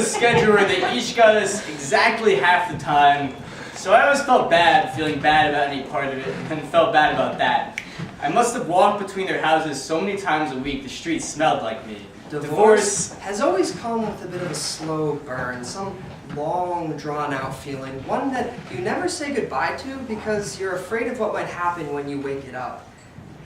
schedule where they each got us exactly half the time, so I always felt bad, feeling bad about any part of it, and felt bad about that. I must have walked between their houses so many times a week the streets smelled like me. Divorce has always come with a bit of a slow burn, some long, drawn-out feeling, one that you never say goodbye to because you're afraid of what might happen when you wake it up.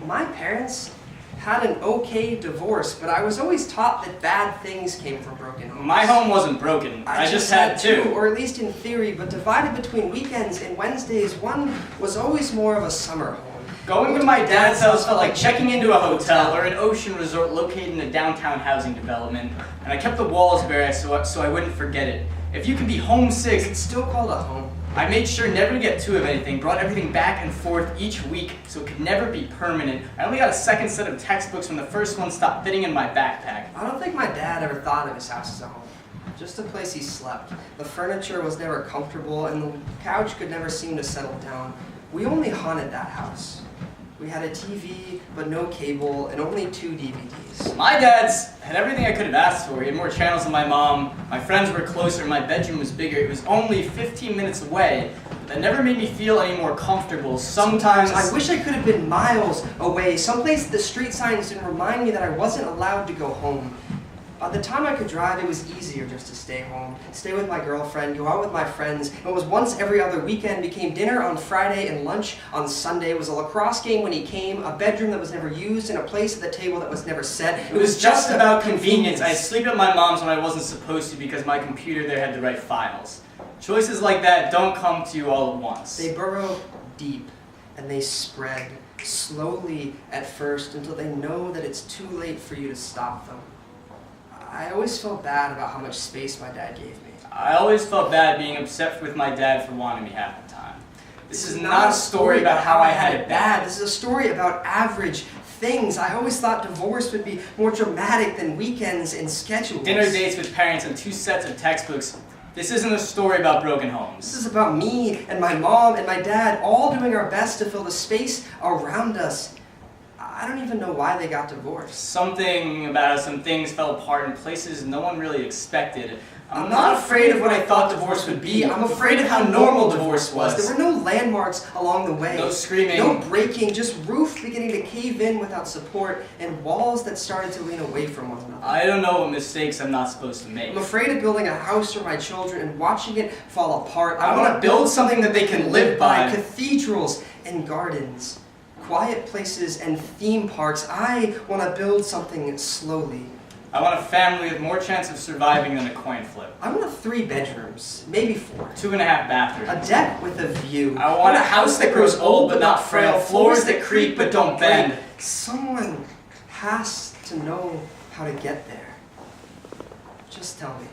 My parents had an okay divorce, but I was always taught that bad things came from broken homes. My home wasn't broken. I just had two. Or at least in theory, but divided between weekends and Wednesdays, one was always more of a summer home. Going to my dad's house felt like checking into a hotel or an ocean resort located in a downtown housing development, and I kept the walls bare so I wouldn't forget it. If you can be homesick, It's still called a home. I made sure never to get two of anything, brought everything back and forth each week so it could never be permanent. I only got a second set of textbooks when the first one stopped fitting in my backpack. I don't think my dad ever thought of his house as a home. Just a place he slept. The furniture was never comfortable and the couch could never seem to settle down. We only haunted that house. We had a TV, but no cable, and only 2 DVDs. My dad's had everything I could have asked for. He had more channels than my mom. My friends were closer. My bedroom was bigger. It was only 15 minutes away. But that never made me feel any more comfortable. Sometimes I wish I could have been miles away, someplace the street signs didn't remind me that I wasn't allowed to go home. By the time I could drive, it was easier just to stay home, stay with my girlfriend, go out with my friends. It was once every other weekend, became dinner on Friday and lunch on Sunday. It was a lacrosse game when he came, a bedroom that was never used, and a place at the table that was never set. It was just about convenience. I'd sleep at my mom's when I wasn't supposed to because my computer there had the right files. Choices like that don't come to you all at once. They burrow deep, and they spread, slowly at first, until they know that it's too late for you to stop them. I always felt bad about how much space my dad gave me. I always felt bad being upset with my dad for wanting me half the time. This is not a story about how I had it bad. This is a story about average things. I always thought divorce would be more dramatic than weekends and schedules. Dinner dates with parents and 2 sets of textbooks. This isn't a story about broken homes. This is about me and my mom and my dad all doing our best to fill the space around us. I don't even know why they got divorced. Something about us, some things fell apart in places no one really expected. I'm not afraid of what I thought divorce would be. I'm afraid of how normal divorce was. There were no landmarks along the way. No screaming. No breaking, just roof beginning to cave in without support and walls that started to lean away from one another. I don't know what mistakes I'm not supposed to make. I'm afraid of building a house for my children and watching it fall apart. I want to build something that they can live by. Cathedrals and gardens, quiet places and theme parks. I want to build something slowly. I want a family with more chance of surviving than a coin flip. I want 3 bedrooms, maybe 4. 2.5 bathrooms. A deck with a view. I want a house that grows old but not frail. Floors that creak but don't bend. Someone has to know how to get there. Just tell me.